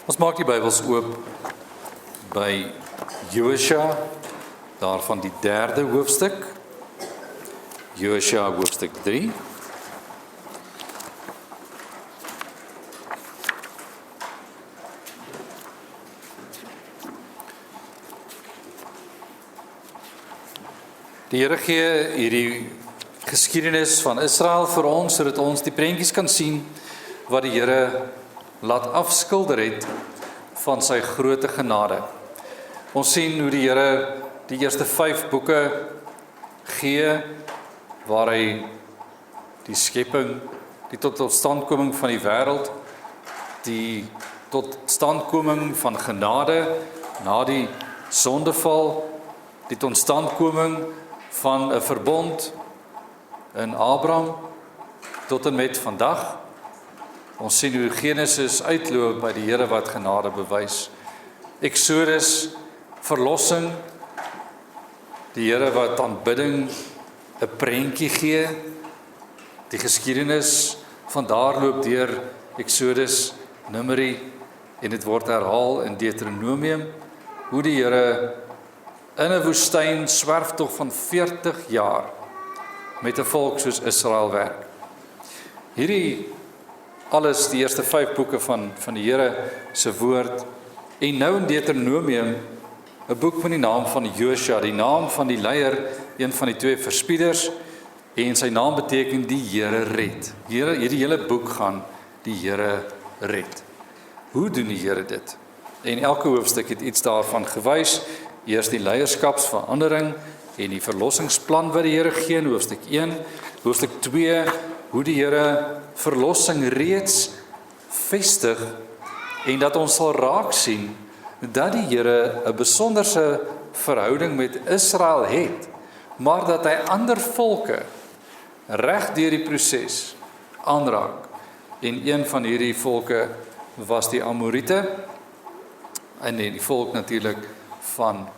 Ons maak die Bybels oop by Josua, daarvan die 3de hoofstuk, Josua hoofstuk 3. Die Here gee hierdie geskiedenis van Israel vir ons, sodat ons die prentjies kan sien wat die Here laat afskilder het van sy groote genade. Ons sien hoe die Here die eerste 5 boeke gee, waar hy die skepping, die totstandkoming van die wêreld, die totstandkoming van genade na die sondeval, die totstandkoming van 'n verbond in Abraham tot en met vandag. Ons sien hoe Genesis uitloop by die Here wat genade bewys. Exodus, verlossing, die Here wat aanbidding 'n prentjie gee. Die geskiedenis van daar loop deur Exodus, Numeri, en dit word herhaal in Deuteronomium, hoe die Here in 'n woestyn swerftog van 40 jaar met 'n volk soos Israel werk. Hierdie alles die eerste 5 boeke van die Here se woord, en nou in Deuteronomium 'n boek met die naam van Josua, die naam van die leier, een van die 2 verspieders, en sy naam beteken die Here red. Hierdie hele boek gaan die Here red. Hoe doen die Here dit? En elke hoofstuk het iets daarvan gewys. Eers die leierskapsverandering en die verlossingsplan wat die Here gee in hoofstuk 1, hoofstuk 2, hoe die Here verlossing reeds vestig, en dat ons sal raak sien dat die Here 'n besonderse verhouding met Israel het, maar dat hy ander volke reg deur die proses aanraak. En een van hierdie volke was die Amorite, en die volk natuurlik van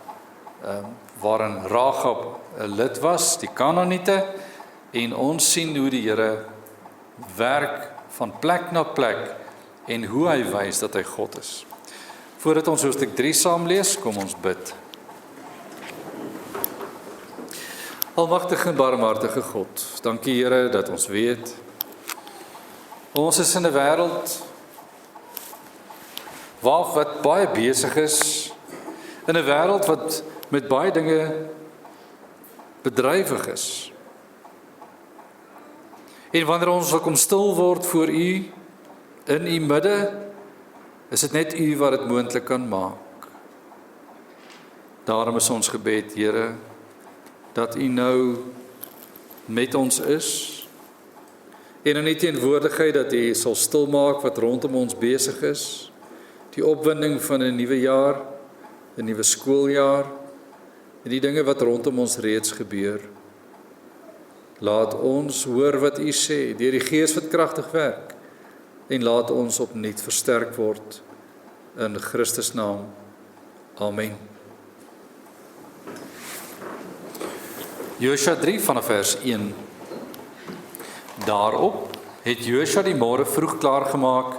waarin Rahab 'n lid was, die Kanaaniete, en ons sien hoe die Here werk van plek na plek en hoe hy wys dat hy God is. Voordat ons hoofstuk 3 saam lees, kom ons bid. Almagtige en barmhartige God, dankie Here dat ons weet, ons is in 'n wêreld wat baie besig is, in 'n wêreld wat met baie dinge bedrywig is. En wanneer ons wil kom stil word voor U, in U midde, is dit net U wat dit moontlik kan maak. Daarom is ons gebed, Here, dat U nou met ons is, en in die teenwoordigheid dat U sal stilmaak wat rondom ons besig is, die opwinding van 'n nuwe jaar, 'n nuwe skooljaar, en die dinge wat rondom ons reeds gebeur. Laat ons hoor wat U sê, deur die Gees wat kragtig werk, en laat ons opnuut versterk word in Christus naam. Amen. Josua 3 vanaf vers 1. Daarop het Josua die môre vroeg klaar gemaak,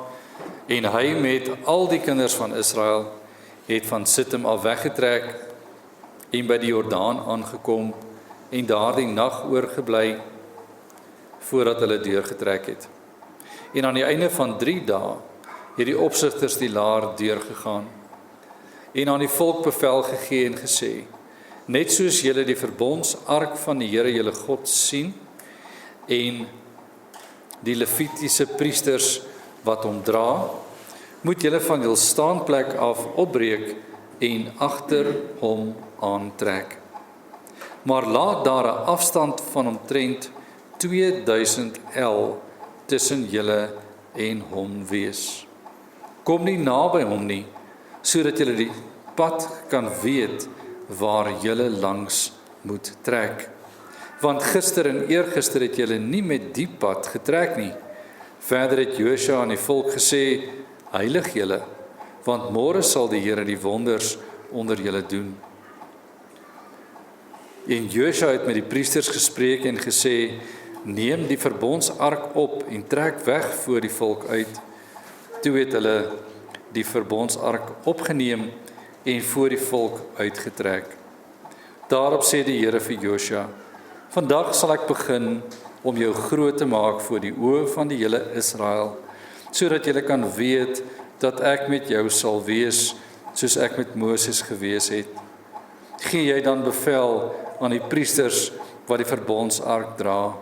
en hy met al die kinders van Israel het van Sittim af weggetrek en by die Jordaan aangekom en daar die nag oorgebly voordat hulle deurgetrek het. En aan die einde van 3 dae het die opsigters die laar deurgegaan en aan die volk bevel gegee en gesê: net soos julle die verbondsark van die Here julle God sien en die Levitiese priesters wat hom dra, moet julle van jul staanplek af opbreek en agter hom aantrek. Maar laat daar 'n afstand van omtrent 2000 el tussen julle en hom wees. Kom nie naby hom nie, sodat julle die pad kan weet waar julle langs moet trek. Want gister en eergister het julle nie met die pad getrek nie. Verder het Josua aan die volk gesê: heilig julle, want môre sal die Here die wonders onder julle doen. En Josua het met die priesters gespreek en gesê: neem die verbondsark op en trek weg voor die volk uit. Toe het hulle die verbondsark opgeneem en voor die volk uitgetrek. Daarop sê die Here vir Josua: Vandag sal ek begin om jou groot te maak voor die oë van die hele Israel, sodat julle kan weet dat ek met jou sal wees, soos ek met Moses gewees het. Gee jy dan bevel aan die priesters wat die verbondsark dra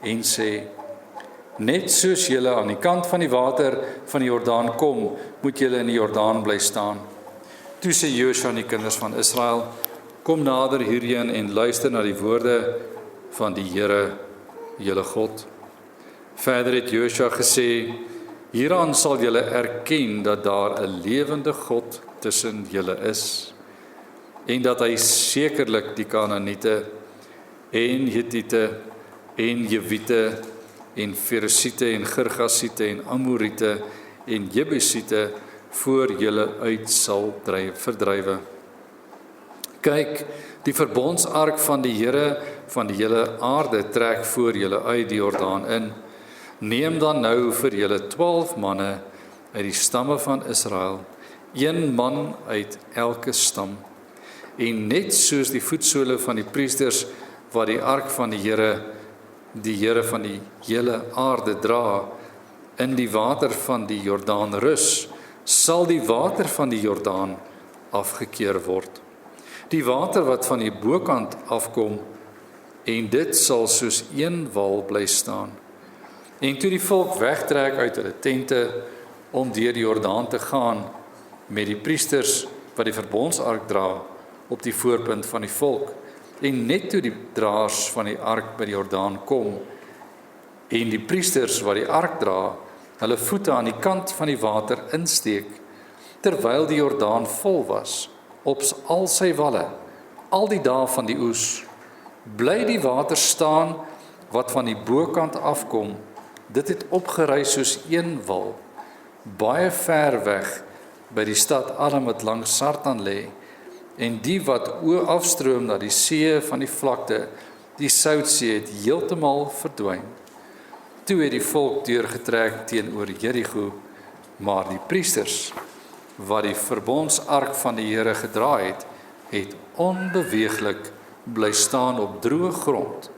en sê: Net soos julle aan die kant van die water van die Jordaan kom, moet julle in die Jordaan bly staan. Toe sê Josua aan die kinders van Israel: Kom nader hierheen en luister na die woorde van die Here, julle God. Verder het Josua gesê: Hieraan sal julle erken dat daar 'n lewende God tussen julle is, en dat hy sekerlik die Kanaaniete en Hittiete en Jewiete en Feresiete en Girgasiete en Amoriete en Jebusiete voor julle uit sal verdrywe. Kyk, die verbondsark van die Here van die hele aarde trek voor julle uit die Jordaan in. Neem dan nou vir julle 12 manne uit die stamme van Israel, 1 man uit elke stam, en net soos die voetsole van die priesters wat die ark van die Here van die hele aarde dra, in die water van die Jordaan rus, sal die water van die Jordaan afgekeer word. Die water wat van die bokant afkom, en dit sal soos een wal bly staan. En toe die volk wegtrek uit hulle tente om deur die Jordaan te gaan met die priesters wat die verbondsark dra op die voorpunt van die volk, en net toe die draers van die ark by die Jordaan kom en die priesters wat die ark dra hulle voete aan die kant van die water insteek, terwyl die Jordaan vol was op al sy walle, al die dae van die oes, bly die water staan wat van die bokant afkom. Dit het opgereis soos een wal, baie ver weg by die stad Adam wat langs Sartan lê, en die wat afstroom na die see van die vlakte, die Soutsee, het heeltemal verdwyn. Toe het die volk deurgetrek teenoor Jerigo, maar die priesters wat die verbondsark van die Here gedra het, het onbeweeglik bly staan op droë grond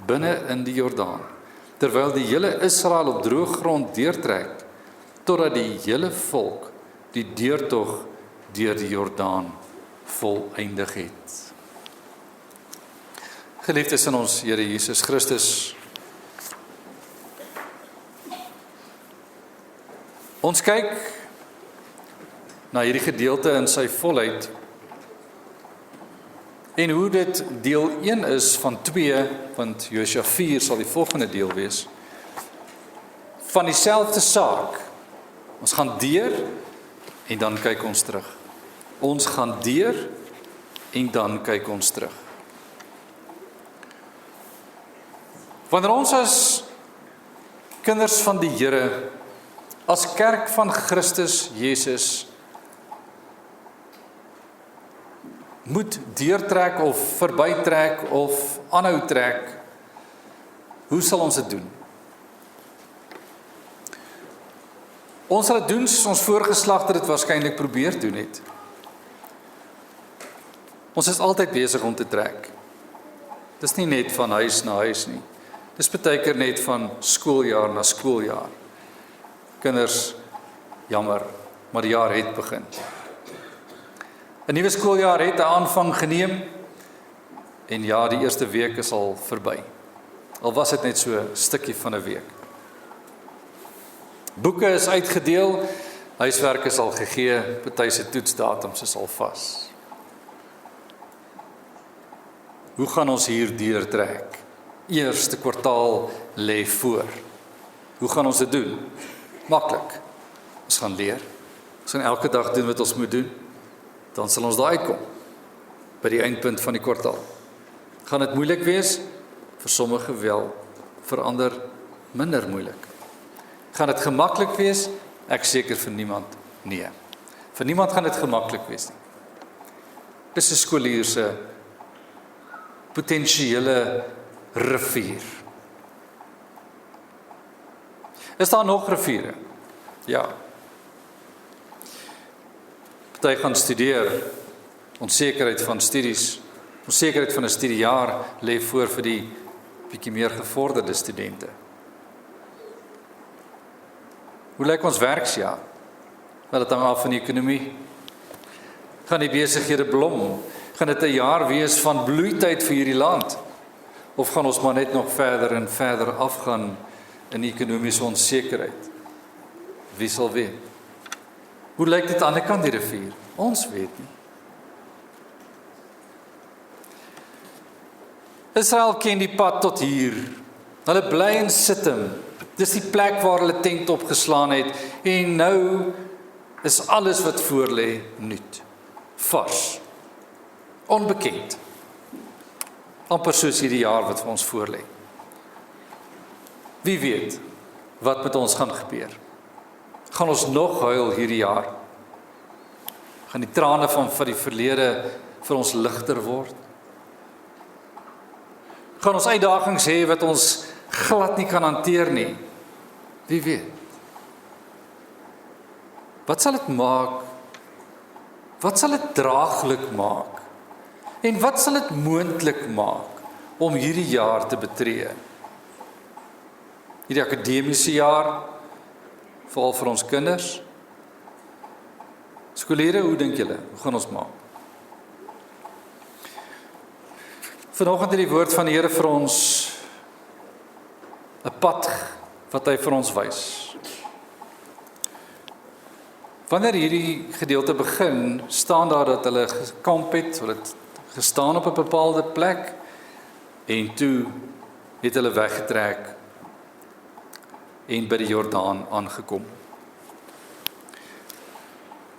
binne in die Jordaan, terwyl die hele Israel op droë grond deurtrek, totdat die hele volk die deurtog deur die Jordaan volëindig het. Geliefdes in ons Here Jesus Christus, ons kyk na hierdie gedeelte in sy volheid en hoe dit deel 1 is van 2, want Josua 4 sal die volgende deel wees, van dieselfde saak. Ons gaan deur en dan kyk ons terug. Ons gaan deur en dan kyk ons terug. Wanneer ons as kinders van die Here, as kerk van Christus Jesus, moet deurtrek of verbytrek of aanhou trek, hoe sal ons dit doen? Ons sal dit doen soos ons voorgeslagte dit waarskynlik probeer doen het. Ons is altyd besig om te trek. Dis nie net van huis na huis nie. Dis baie keer net van skooljaar na skooljaar. Kinders, jammer, maar die jaar het begin. 'n Nuwe skooljaar het 'n aanvang geneem en ja, die eerste week is al verby. Al was dit net so 'n stukkie van 'n week. Boeke is uitgedeel, huiswerk is al gegee, party se toetsdatums is al vas. Hoe gaan ons hier deurtrek? Eerste kwartaal lê voor. Hoe gaan ons dit doen? Maklik. Ons gaan leer. Ons gaan elke dag doen wat ons moet doen. Dan sal ons daar uitkom by die eindpunt van die kwartaal. Gaan dit moeilik wees? Vir sommige wel, vir ander minder moeilik. Gaan dit gemaklik wees? Ek seker vir niemand nee. Vir niemand gaan dit gemaklik wees nie. Dis 'n skoolier se potensiële rivier. Is daar nog riviere? Ja. Party gaan studeer, onsekerheid van studies, onsekerheid van 'n studiejaar lê voor vir die bietjie meer gevorderde studente. Hoe lyk ons werksjaar? Wel, dit hang af van die ekonomie. Gaan die besighede blom? Gaan dit 'n jaar wees van bloeityd vir hierdie land? Of gaan ons maar net nog verder en verder afgaan in ekonomiese onsekerheid? Wie sal weet? Hoe lyk dit aan die kant die rivier? Ons weet nie. Israel ken die pad tot hier. Hulle bly in Sittim. Dis die plek waar hulle tent opgeslaan het en nou is alles wat voor lê nuut, vars, onbekend. Amper soos hierdie jaar wat vir ons voor lê. Wie weet wat met ons gaan gebeur? Gaan ons nog huil hierdie jaar? Gaan die trane van die verlede vir ons ligter word? Gaan ons uitdagings hê wat ons glad nie kan hanteer nie? Wie weet? Wat sal dit maak? Wat sal dit draaglik maak? En wat sal dit moontlik maak om hierdie jaar te betree? Hierdie akademiese jaar, veral vir ons kinders. Skoolleerders, hoe dink julle? Hoe gaan ons maak? Vanoggend het die woord van die Here vir ons 'n pad wat hy vir ons wys. Wanneer hierdie gedeelte begin, staan daar dat hulle gekamp het, hulle het gestaan op 'n bepaalde plek en toe het hulle weggetrek en by die Jordaan aangekom.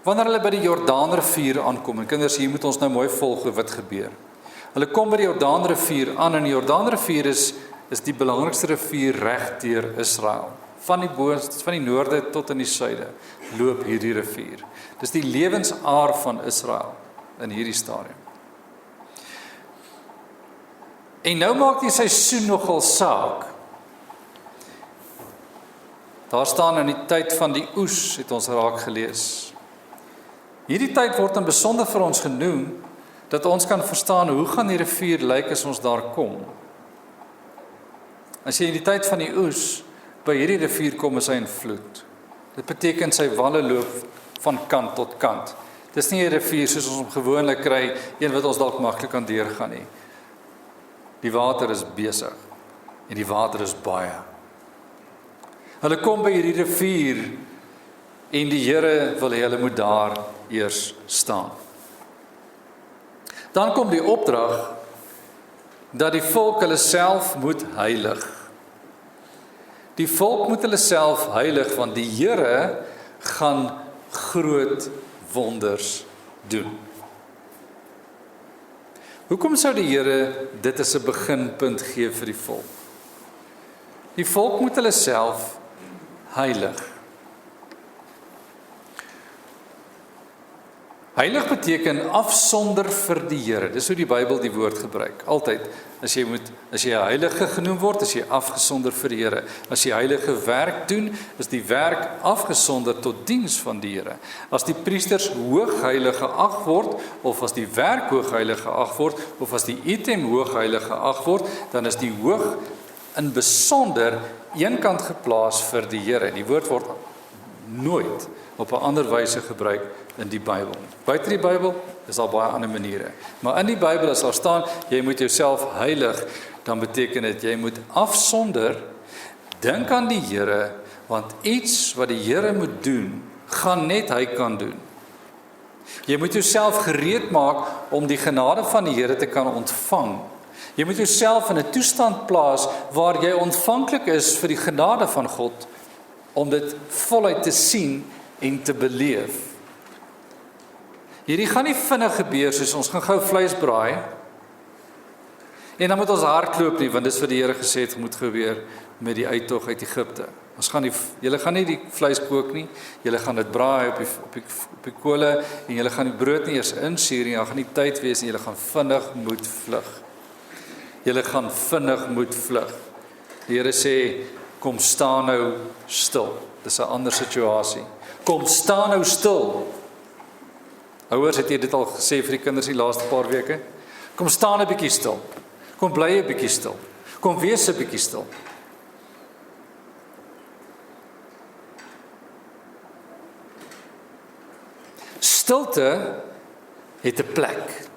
Wanneer hulle by die Jordaanrivier aankom, en kinders, hier moet ons nou mooi volg wat gebeur. Hulle kom by die Jordaanrivier aan en die Jordaanrivier is die belangrikste rivier reg deur Israel. Van die noorde tot in die suide loop hierdie rivier. Dis die lewensaar van Israel in hierdie stadium. En nou maak die seisoen nogal saak. Daar staan in die tyd van die oes, het ons raak gelees. Hierdie tyd word in besonder vir ons genoem, dat ons kan verstaan hoe gaan die rivier lyk as ons daar kom. As jy in die tyd van die oes by hierdie rivier kom, is hy in vloed. Dit beteken sy walle loop van kant tot kant. Dis nie 'n rivier soos ons hom gewoonlik kry, een wat ons dalk maklik kan deurgaan nie. Die water is besig en die water is baie. Hulle kom by hierdie rivier en die Here wil hê hulle moet daar eers staan. Dan kom die opdrag dat die volk hulle self moet heilig. Die volk moet hulle self heilig, want die Here gaan groot wonders doen. Hoekom sou die Here dit as 'n beginpunt gee vir die volk? Die volk moet hulle self heilig. Heilig beteken afsonder vir die Here. Dis hoe die Bybel die woord gebruik. Altyd, as jy 'n heilige genoem word, is jy afgesonder vir die Here. As jy heilige werk doen, is die werk afgesonder tot diens van die Here. As die priesters hoogheilig geag word, of as die werk hoogheilig geag word, of as die item hoogheilig geag word, dan is die hoog in besonder eenkant geplaas vir die Here. Die woord word nooit op 'n ander wyse gebruik in die Bybel. Buite die Bybel is daar baie ander maniere. Maar in die Bybel as daar staan, jy moet jouself heilig, dan beteken dit, jy moet afsonder, dink aan die Here, want iets wat die Here moet doen, gaan net hy kan doen. Jy moet jouself gereed maak om die genade van die Here te kan ontvang. Jy moet jouself in 'n toestand plaas waar jy ontvanklik is vir die genade van God, om dit voluit te sien en te beleef. Hierdie gaan nie vinnig gebeur soos ons gaan gou vleis braai en dan moet ons hardloop nie, want dis wat die Here gesê het moet gebeur met die uittog uit Egipte. Julle gaan nie die vleis kook nie, julle gaan dit braai op die kole en julle gaan die brood nie eers insuur nie, dan gaan nie tyd wees en julle gaan vinnig moet vlug. Julle gaan vinnig moet vlug. Die Here sê, kom staan nou stil. Dis 'n ander situasie. Kom staan nou stil. Ouers, het jy dit al gesê vir die kinders die laaste paar weke? Kom staan 'n bietjie stil. Kom bly 'n bietjie stil. Kom wees 'n bietjie stil. Stilte het 'n plek.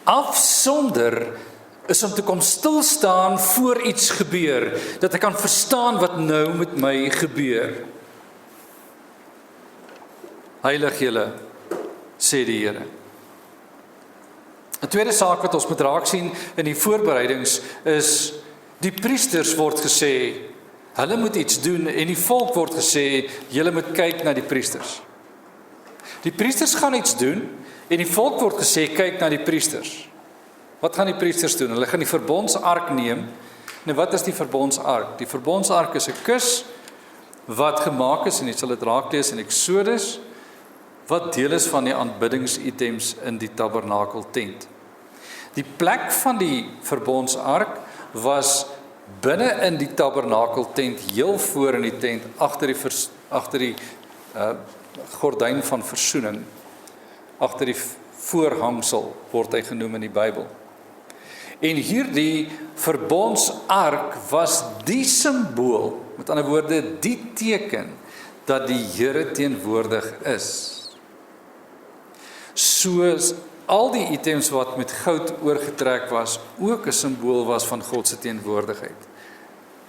Afsonder is om te kom stil staan voor iets gebeur, dat ek kan verstaan wat nou met my gebeur. Heilig julle, sê die Here. 'n Tweede saak wat ons moet raak sien in die voorbereidings is, die priesters word gesê, hulle moet iets doen, en die volk word gesê, julle moet kyk na die priesters. Die priesters gaan iets doen, en die volk word gesê, kyk na die priesters. Wat gaan die priesters doen? Hulle gaan die verbondsark neem. Nou wat is die verbondsark? Die verbondsark is 'n kus wat gemaak is, en jy sal dit raak lees in Exodus, wat deel is van die aanbiddingsitems in die tabernakeltent. Die plek van die verbondsark was binne in die tabernakeltent, heel voor in die tent, agter die gordyn van versoening, agter die voorhangsel word hy genoem in die Bybel. En hierdie verbondsark was die simbool, met ander woorde die teken, dat die Here teenwoordig is. Soos al die items wat met goud oorgetrek was, ook 'n simbool was van God se teenwoordigheid.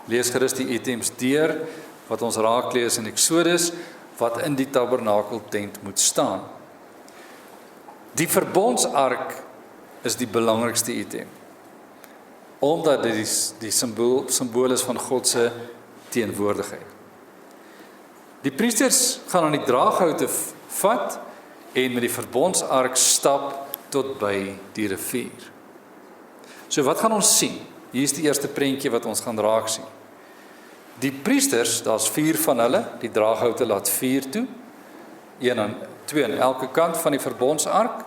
Lees gerus die items deur, wat ons raak lees in Exodus, wat in die tabernakeltent moet staan. Die verbondsark is die belangrikste item, omdat dit die simbool is van God se teenwoordigheid. Die priesters gaan aan die draaghoute vat, en met die verbondsark stap tot by die rivier. So wat gaan ons sien? Hier is die eerste prentjie wat ons gaan raak sien. Die priesters, daar's 4 van hulle, die draaghoute laat 4 toe, 2 aan elke kant van die verbondsark,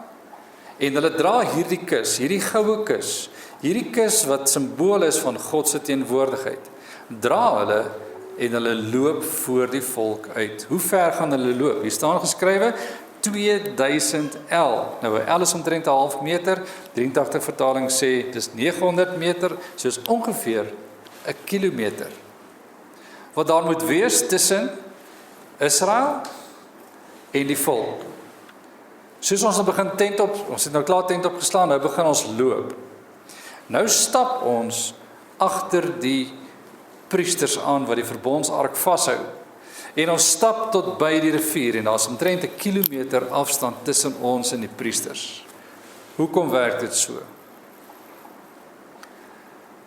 en hulle dra hierdie kus, hierdie goue kus, hierdie kus wat simbool is van God se teenwoordigheid, dra hulle en hulle loop voor die volk uit. Hoe ver gaan hulle loop? Hier staan geskrywe 2000 L. Nou 'n L is omtrent 'n half meter, 83 vertaling sê dis 900 meter, soos ongeveer 'n kilometer. Wat daar moet wees tussen Israel en die volk. Soos ons begin ons het nou klaar tent opgeslaan, nou begin ons loop. Nou stap ons agter die priesters aan wat die verbondsark vashou. En ons stap tot by die rivier, en daar's omtrent 'n kilometer afstand tussen ons en die priesters. Hoekom werk dit so?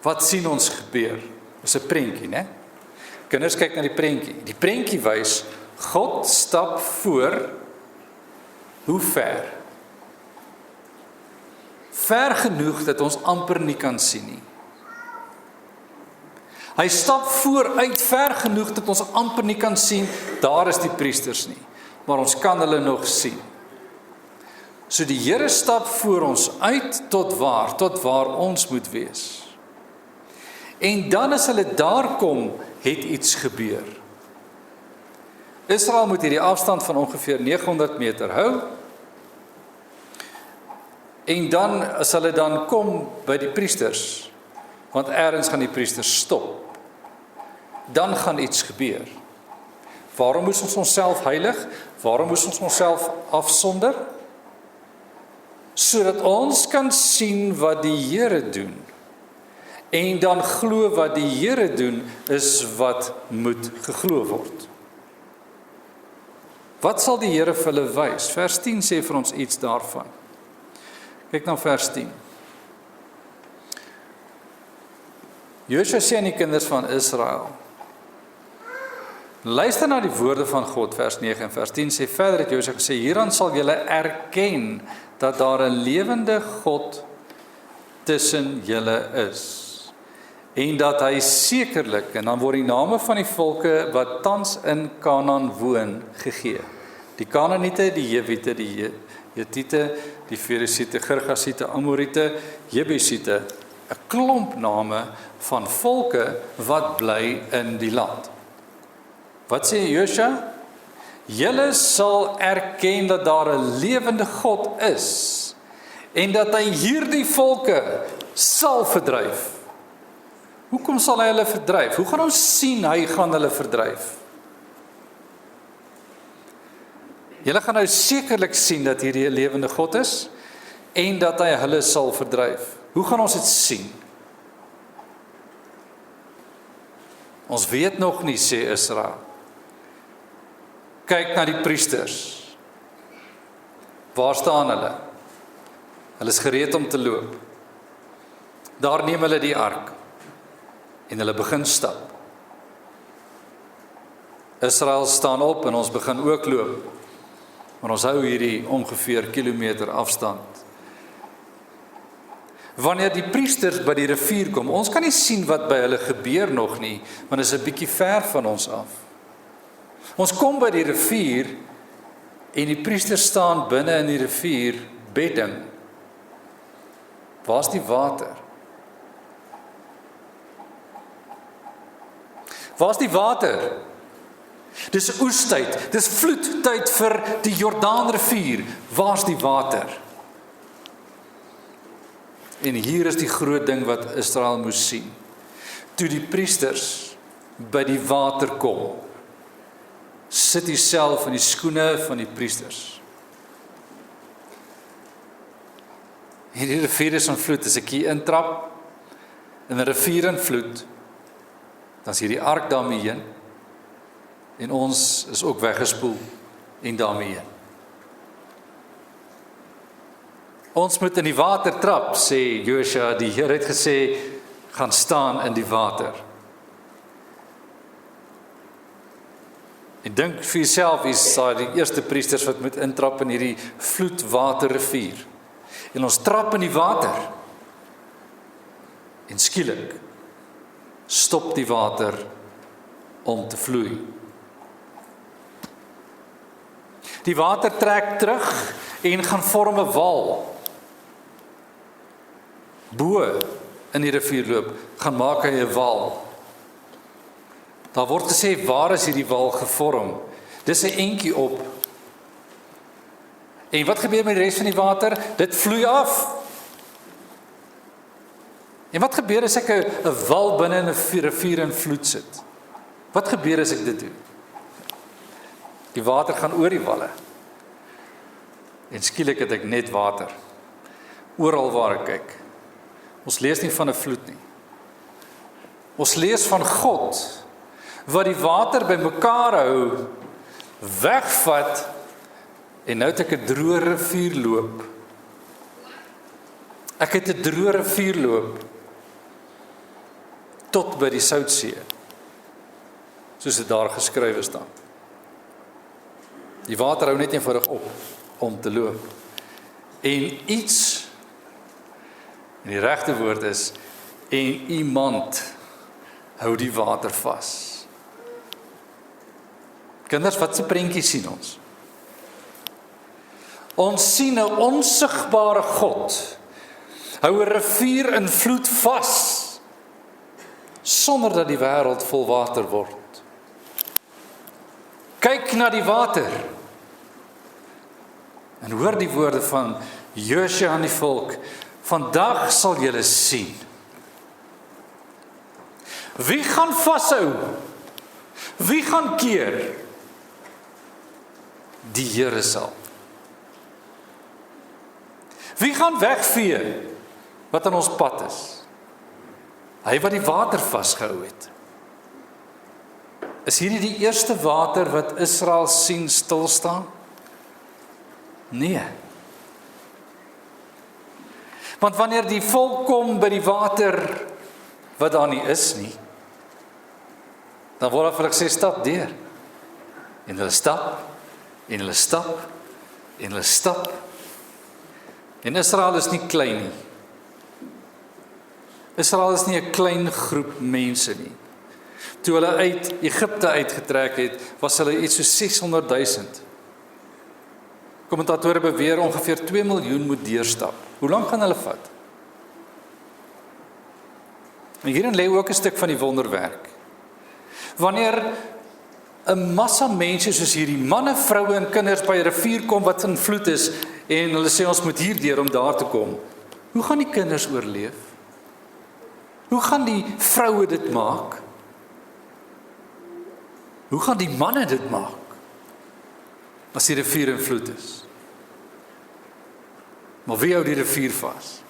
Wat sien ons gebeur? Dis 'n prentjie, né? Kinders, kyk na die prentjie. Die prentjie wys, God stap voor, hoe ver? Ver genoeg dat ons amper nie kan sien nie. Hy stap vooruit ver genoeg dat ons amper nie kan sien, daar is die priesters nie, maar ons kan hulle nog sien. So die Here stap voor ons uit tot waar ons moet wees. En dan as hulle daar kom, het iets gebeur. Israel moet hierdie afstand van ongeveer 900 meter hou, en dan as hulle dan kom by die priesters, want ergens gaan die priesters stop, dan gaan iets gebeur. Waarom moes ons onsself heilig? Waarom moes ons onsself afsonder? Sodat ons kan sien wat die Here doen. En dan glo wat die Here doen, is wat moet geglo word. Wat sal die Here vir hulle wys? Vers 10 sê vir ons iets daarvan. Kyk na vers 10. Josua sê aan die kinders van Israel, luister na die woorde van God, vers 9 en vers 10 sê verder het Josua gesê, hieraan sal julle erken dat daar 'n lewende God tussen julle is, en dat hy sekerlik, en dan word die name van die volke wat tans in Kanaan woon gegee. Die Kanaaniete, die Jewiete, die Hetiete, die Ferisiete, Girgasiete, Amoriete, Jebusiete, 'n klomp name van volke wat bly in die land. Wat sê Josua? julle sal erken dat daar 'n lewende God is en dat hy hierdie volke sal verdryf. Hoekom sal hy hulle verdryf? Hoe gaan ons sien hy gaan hulle verdryf? Julle gaan nou sekerlik sien dat hierdie 'n lewende God is en dat hy hulle sal verdryf. Hoe gaan ons dit sien? Ons weet nog nie, sê Israel. Kyk na die priesters. Waar staan hulle? Hulle is gereed om te loop. Daar neem hulle die ark en hulle begin stap. Israel staan op en ons begin ook loop. Maar ons hou hierdie ongeveer kilometer afstand. Wanneer die priesters by die rivier kom, ons kan nie sien wat by hulle gebeur nog nie, want dit is 'n bietjie ver van ons af. Ons kom by die rivier en die priesters staan binne in die rivier bedding. Waar's die water? Waar's die water? Dis oestyd, dis vloedtyd vir die Jordaanrivier. Waar's die water? En hier is die groot ding wat Israel moes sien. Toe die priesters by die water kom, sit hy self in die skoene van die priesters. Hierdie rivier is in vloed, as ek hier intrap, in 'n rivier in vloed, dan is hierdie ark daarmee heen, en ons is ook weggespoel en daarmee heen. Ons moet in die water trap, sê Josua, die Here het gesê, gaan staan in die water. En dink vir jouself, is die eerste priesters wat moet intrap in hierdie vloedwaterrivier. En ons trap in die water. En skielik stop die water om te vloei. Die water trek terug en gaan vorm 'n wal. Bo in die rivier loop, gaan maak hy 'n wal. Daar word gesê, waar is hierdie wal gevorm? Dis 'n entjie op. En wat gebeur met die res van die water? Dit vloei af. En wat gebeur as ek 'n wal binne in 'n rivier in vloed sit? Wat gebeur as ek dit doen? Die water gaan oor die walle. En skielik het ek net water. Oral waar ek kyk. Ons lees nie van 'n vloed nie. Ons lees van God wat die water bymekaar hou, wegvat, en nou het ek 'n droë rivier loop. Ek het 'n droë rivier loop tot by die Soutsee, soos dit daar geskrywe staan. Die water hou net eenvoudig op om te loop. En iets, en die regte woord is, en iemand hou die water vas. Kinders, wat se prentjie sien ons? Ons sien 'n onsigbare God hou 'n rivier in vloed vas, sonder dat die wêreld vol water word. Kyk na die water en hoor die woorde van Josua aan die volk. Vandag sal julle sien. Wie gaan vashou? Wie gaan keer? Die Here sal. Wie gaan wegvee wat aan ons pad is? Hy wat die water vasgehou het. Is hierdie die eerste water wat Israel sien stil staan? Nee. Want wanneer die volk kom by die water wat daar nie is nie, dan word daar vir hulle gesê, stap deur. En hulle stap, en hulle stap, en hulle stap. En Israel is nie klein nie. Israel is nie 'n klein groep mense nie. Toe hulle uit Egipte uitgetrek het, was hulle iets so 600,000. Kommentatore beweer ongeveer 2 miljoen moet deurstap. Hoe lank gaan hulle vat? En hierin lê ook 'n stuk van die wonderwerk. Wanneer 'n massa mense soos hierdie manne, vroue en kinders by 'n rivier kom wat in vloed is en hulle sê ons moet hierdeur om daar te kom. Hoe gaan die kinders oorleef? Hoe gaan die vroue dit maak? Hoe gaan die manne dit maak as die rivier in vloed is? Maar wie hou die rivier vas?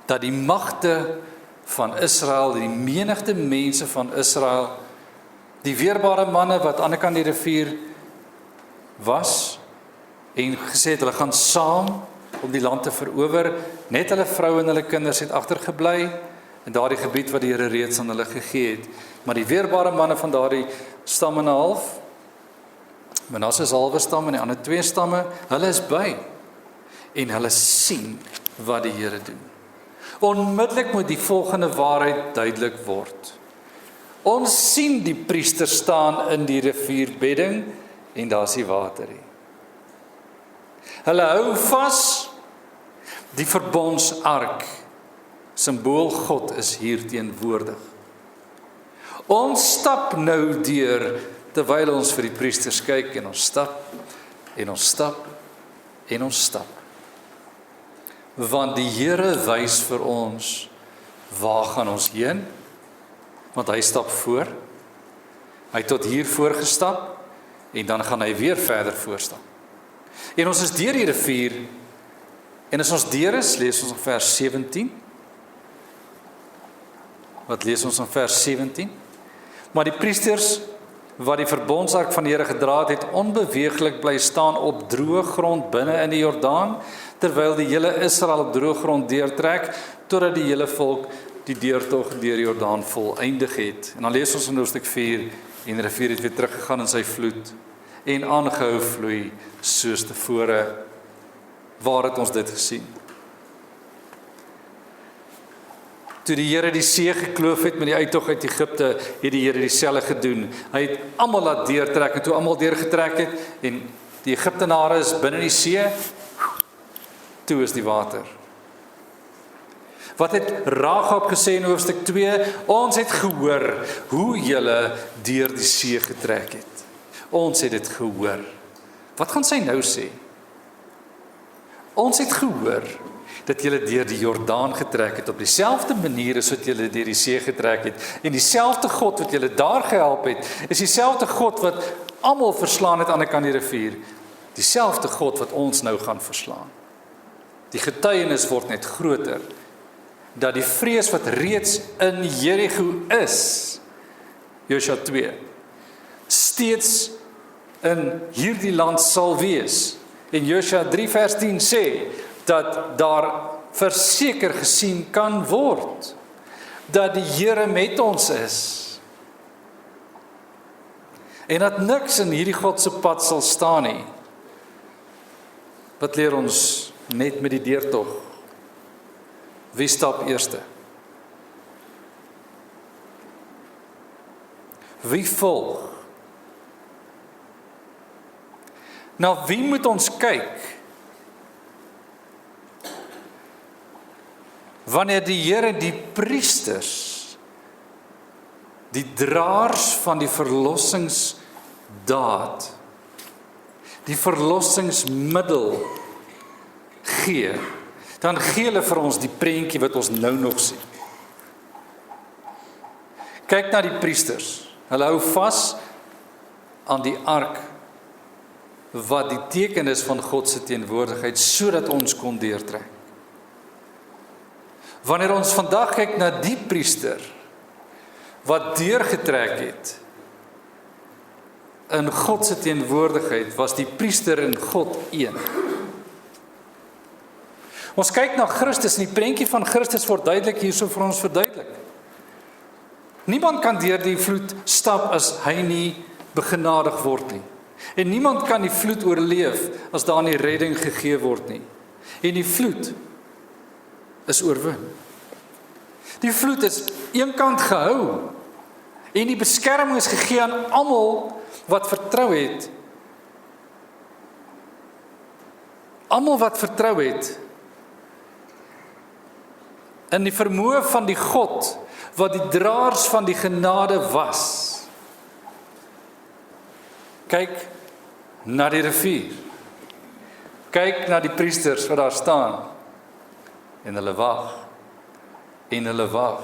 Dat die magte van Israel, die menigte mense van Israel, die weerbare manne wat aan die kant die rivier was en gesê het hulle gaan saam om die land te verower, net hulle vroue en hulle kinders het agtergebly in daardie gebied wat die Here reeds aan hulle gegee het. Maar die weerbare manne van daardie stam en 'n half, Manasse se halwe stam en die ander 2 stamme, hulle is by en hulle sien wat die Here doen. Onmiddellik moet die volgende waarheid duidelik word. Ons sien die priester staan in die rivierbedding en daar's die water hier. Hulle hou vas, die verbondsark, simbool God is hier teenwoordig. Ons stap nou deur, terwyl ons vir die priesters kyk en ons stap, en ons stap, en ons stap. Want die Here wys vir ons, waar gaan ons heen? Want hy stap voor, hy het tot hier voorgestap, en dan gaan hy weer verder voorstap. En ons is deur die rivier, en as ons deur is, lees ons in vers 17. Wat lees ons in vers 17? Maar die priesters, wat die verbondsark van die Here gedra het, onbeweeglik bly staan op droë grond binne in die Jordaan, terwyl die hele Israel op droë grond deurtrek, totdat die hele volk die deurtog deur die Jordaan volëindig het. En dan lees ons in hoofstuk 4, en die rivier het weer teruggegaan in sy vloed, en aangehou vloei soos tevore. Waar het ons dit gesien? Toe die Here die see gekloof het met die uittog uit Egipte, het die Here dieselfde gedoen. Hy het almal laat deurtrek, en toe almal deurgetrek het, en die Egiptenare is binne die see, toe is die water. Wat het Rahab gesê in hoofstuk 2? Ons het gehoor hoe julle deur die see getrek het. Ons het dit gehoor. Wat gaan sy nou sê? Ons het gehoor dat julle deur die Jordaan getrek het, op dieselfde manier as wat julle deur die see getrek het, en dieselfde God wat julle daar gehelp het, is dieselfde God wat almal verslaan het aan die kant die rivier, dieselfde God wat ons nou gaan verslaan. Die getuienis word net groter, dat die vrees wat reeds in Jericho is, Josua 2, steeds in hierdie land sal wees. En Josua 3 vers 10 sê, dat daar verseker gesien kan word, dat die Here met ons is, en dat niks in hierdie God se pad sal staan nie. Wat leer ons net met die deurtog? Wie stap eerste? Wie volg? Na wie moet ons kyk? Wanneer die Here die priesters, die draers van die verlossingsdaad, die verlossingsmiddel gee, dan gee hulle vir ons die prentjie wat ons nou nog sien. Kyk na die priesters. Hulle hou vas aan die ark wat die teken is van God se teenwoordigheid, sodat ons kon deurtrek. Wanneer ons vandag kyk na die priester wat deurgetrek het in God se teenwoordigheid, was die priester in God een. Ons kyk na Christus en die prentjie van Christus word duidelik hierso vir ons verduidelik. Niemand kan deur die vloed stap as hy nie begenadig word nie. En niemand kan die vloed oorleef as daar nie redding gegee word nie. En die vloed is oorwin. Die vloed is eenkant gehou en die beskerming is gegee aan almal wat vertrou het. Almal wat vertrou het in die vermoë van die God wat die draers van die genade was. Kyk na die rivier. Kyk na die priesters wat daar staan. En hulle wag. En hulle wag.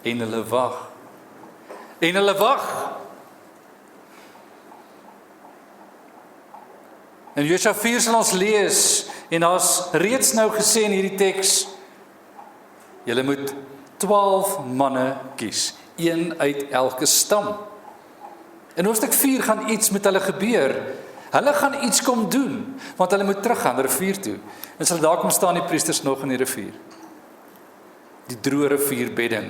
En hulle wag. En hulle wag. In Josua 4 sal ons lees, en daar's reeds nou gesê in hierdie teks, julle moet 12 manne kies, een uit elke stam. In hoofstuk 4 gaan iets met hulle gebeur. Hulle gaan iets kom doen, want hulle moet teruggaan rivier toe. En sal daar kom staan die priesters nog in die rivier. Die droë rivierbedding.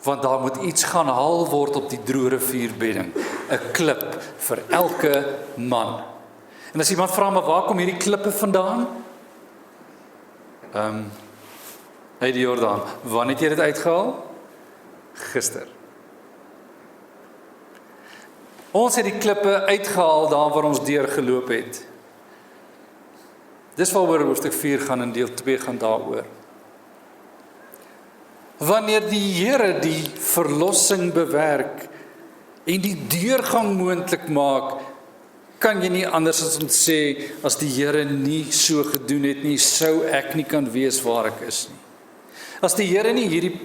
Want daar moet iets gaan haal word op die droë rivierbedding. 'n Klip vir elke man. En as iemand vra, maar waar kom hierdie klippe vandaan? Uit die Jordaan. Wanneer het jy dit uitgehaal? Gister. Ons het die klippe uitgehaal daar waar ons deur geloop het. Dis waaroor hoofstuk 4 gaan en deel 2 gaan daaroor. Wanneer die Here die verlossing bewerk en die deurgang moontlik maak, kan jy nie anders as om te sê, as die Here nie so gedoen het nie, sou ek nie kan wees waar ek is nie. As die Here nie hierdie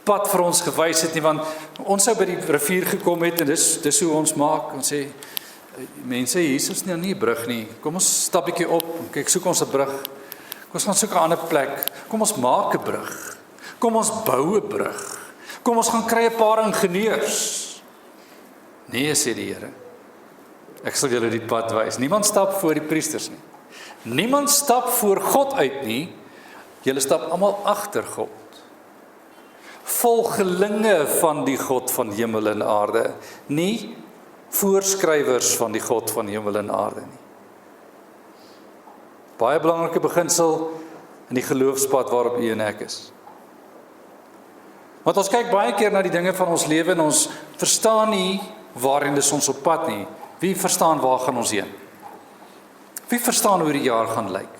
pad vir ons gewys het nie, want ons sou by die rivier gekom het, en dis hoe ons maak, ons sê, mense, hier is nie 'n brug nie, kom ons stap 'n bietjie op, kyk, soek ons 'n brug, kom ons gaan soek 'n ander plek, kom ons maak 'n brug, kom ons bou 'n brug, kom ons gaan kry 'n paar ingenieurs. Nee, sê die Here, ek sal julle die pad wys. Niemand stap voor die priesters nie. Niemand stap voor God uit nie. Julle stap almal agter God. Volgelinge van die God van hemel en aarde, nie voorskrywers van die God van hemel en aarde nie. Baie belangrike beginsel in die geloofspad waarop u en ek is. Want ons kyk baie keer na die dinge van ons lewe en ons verstaan nie waarin is ons op pad nie. Wie verstaan waar gaan ons heen? Wie verstaan hoe die jaar gaan lyk?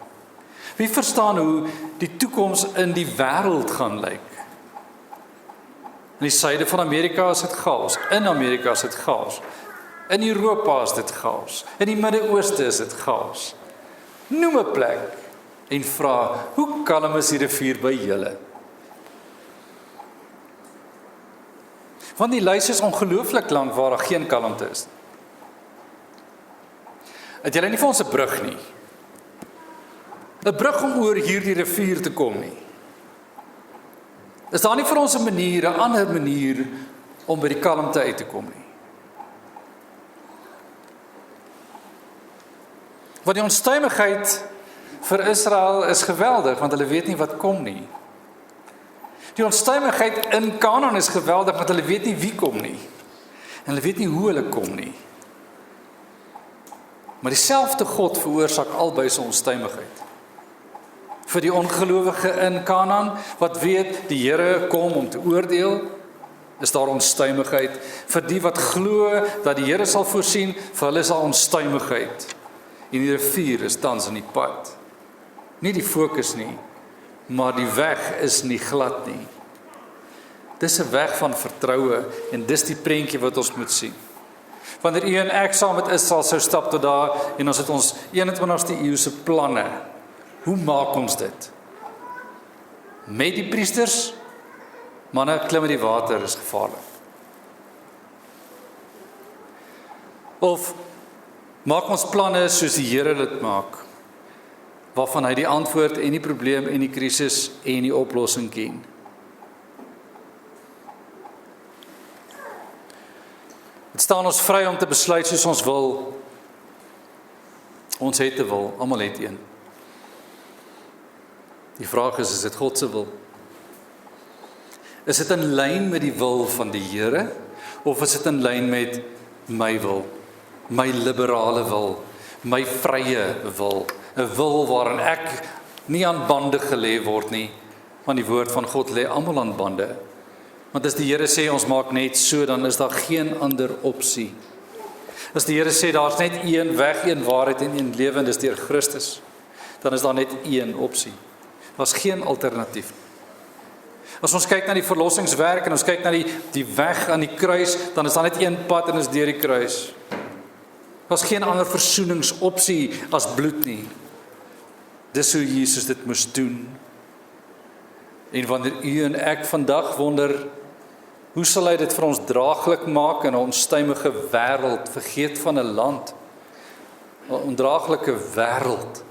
Wie verstaan hoe die toekoms in die wêreld gaan lyk? In die suide van Amerika is dit chaos, in Amerika is dit chaos, in Europa is dit chaos, in die Midde-Ooste is dit chaos. Noem 'n plek en vra, hoe kalm is die rivier by julle? Want die lys is ongelooflik lank waar daar geen kalmte is. Het julle nie vir ons 'n brug nie? 'n Brug om oor hierdie rivier te kom nie. Is daar nie vir ons 'n manier, 'n ander manier om by die kalmte uit te kom nie? Want die onstuimigheid vir Israel is geweldig, want hulle weet nie wat kom nie. Die onstuimigheid in Kanaan is geweldig, want hulle weet nie wie kom nie. En hulle weet nie hoe hulle kom nie. Maar dieselfde God veroorsaak albei se onstuimigheid. Vir die ongelowige in Kanaan, wat weet die Here kom om te oordeel, is daar onstuimigheid. Vir die wat glo dat die Here sal voorsien, vir hulle is daar onstuimigheid. En die rivier is tans in die pad. Nie die fokus nie, maar die weg is nie glad nie. Dis 'n weg van vertroue en dis die prentjie wat ons moet sien. Wanneer u en ek saam met Israel sou stap tot daar en ons het ons 21ste eeuse planne, hoe maak ons dit? Met die priesters? Manne, klim in die water is gevaarlik. Of maak ons planne soos die Here dit maak, waarvan hy die antwoord en die probleem en die krisis en die oplossing ken. Dit staan ons vry om te besluit soos ons wil. Ons het te wil, almal het een. Die vraag is dit God se wil? Is dit in lyn met die wil van die Here, of is dit in lyn met my wil, my liberale wil, my vrye wil, 'n wil waarin ek nie aan bande gelê word nie, want die woord van God lê almal aan bande. Want as die Here sê ons maak net so, dan is daar geen ander opsie. As die Here sê daar's net een weg, een waarheid en een lewe, en dis deur Christus, dan is daar net een opsie. Daar's geen alternatief. As ons kyk na die verlossingswerk en ons kyk na die weg aan die kruis, dan is daar net een pad en is deur die kruis. Daar's geen ander versoeningsopsie as bloed nie. Dis hoe Jesus dit moes doen. En wanneer u en ek vandag wonder, hoe sal hy dit vir ons draaglik maak in 'n onstuimige wêreld, vergeet van 'n land, 'n ondraaglike wêreld.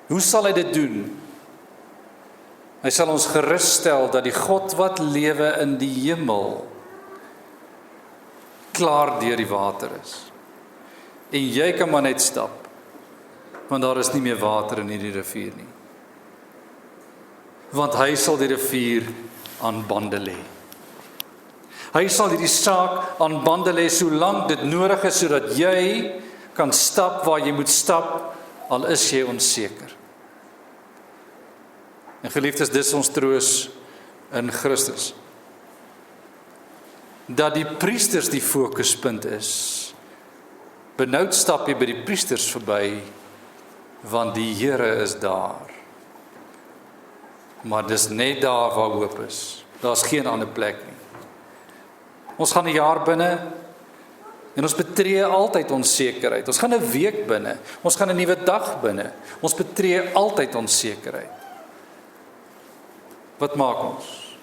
Hoe sal hy dit doen? Hy sal ons gerusstel dat die God wat lewe in die hemel klaar deur die water is. En jy kan maar net stap, want daar is nie meer water in hierdie rivier nie. Want hy sal die rivier aan bande lê. Hy sal hierdie saak aan bande lê solank dit nodig is, sodat jy kan stap waar jy moet stap, al is jy onseker. En geliefdes, dis ons troos in Christus. Dat die priesters die fokuspunt is. Benoud stap jy by die priesters verby, want die Here is daar. Maar dis net daar waar hoop is. Daar's geen ander plek nie. Ons gaan 'n jaar binne en ons betree altyd onsekerheid. Ons gaan 'n week binne, ons gaan 'n nuwe dag binne. Ons betree altyd onsekerheid. Wat maak ons?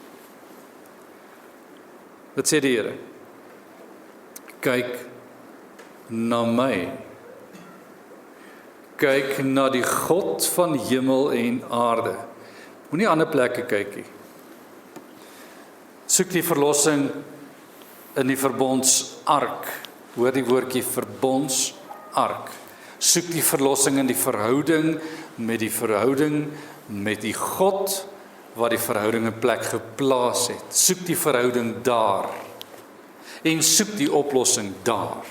Wat sê die Here? Kyk na my. Kyk na die God van hemel en aarde. Moenie ander plekke kyk nie. Soek die verlossing in die verbondsark. Hoor die woordjie verbondsark. Soek die verlossing in die verhouding met die God wat die verhouding in plek geplaas het. Soek die verhouding daar. En soek die oplossing daar.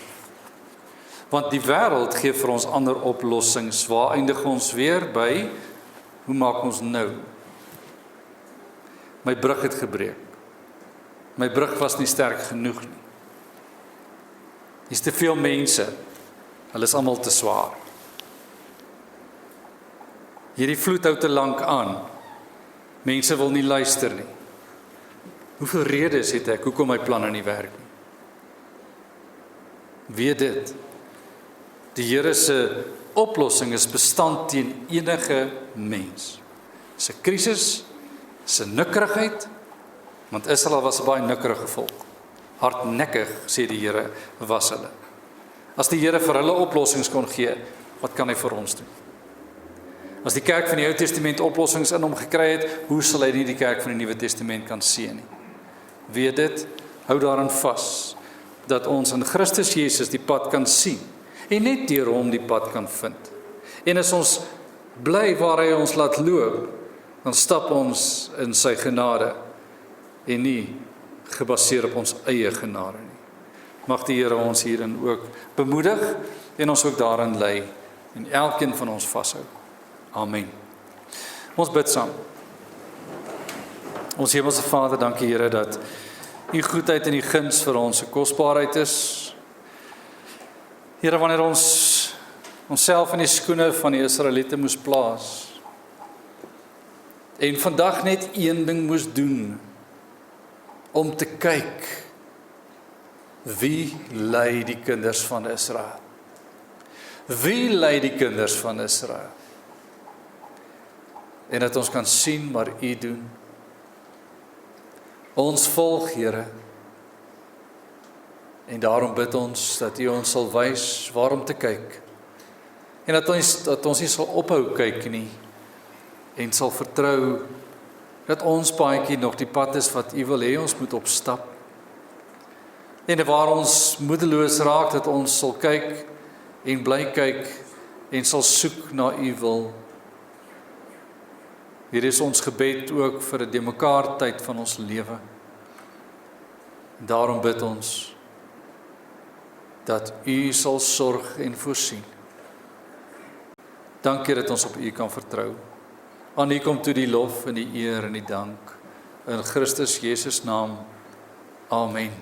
Want die wêreld gee vir ons ander oplossings. Waar eindig ons weer by? Hoe maak ons nou? My brug het gebreek. My brug was nie sterk genoeg nie. Hier's te veel mense. Hulle is almal te swaar. Hierdie vloed hou te lank aan. Mense wil nie luister nie. Hoeveel redes het ek hoekom my planne nie werk nie? Weet dit. Die Here se oplossing is bestand teen enige mens. Dis 'n krisis, dis 'n nikkerigheid, want Israel was 'n baie nikkerige volk. Hardnekkig, sê die Here, was hulle. As die Here vir hulle oplossings kon gee, wat kan hy vir ons doen? As die kerk van die Ou Testament oplossings in hom gekry het, hoe sal hy nie die kerk van die Nuwe Testament kan seën nie? Weet dit, hou daarin vas, dat ons in Christus Jesus die pad kan sien, en net deur hom die pad kan vind. En as ons bly waar hy ons laat loop, dan stap ons in sy genade, en nie gebaseer op ons eie genade nie. Mag die Here ons hierin ook bemoedig, en ons ook daarin lei, en elkeen van ons vashou. Amen. Ons bid saam. Ons Hemelse Vader, dankie Here dat u goedheid en u guns vir ons 'n kosbaarheid is. Here, wanneer ons onsself in die skoene van die Israeliete moes plaas en vandag net een ding moes doen, om te kyk wie lei die kinders van Israel. Wie lei die kinders van Israel? En dat ons kan sien maar u doen. Ons volg, Here. En daarom bid ons dat u ons sal wys waarom te kyk. En dat ons nie sal ophou kyk nie. En sal vertrou dat ons paadjie nog die pad is wat u wil hê ons moet opstap. En waar ons moedeloos raak, dat ons sal kyk en bly kyk en sal soek na u wil. Hier is ons gebed ook vir 'n demekaar tyd van ons lewe. Daarom bid ons dat u sal sorg en voorsien. Dankie dat ons op u kan vertrou. Aan u kom toe die lof en die eer en die dank. In Christus Jesus naam. Amen.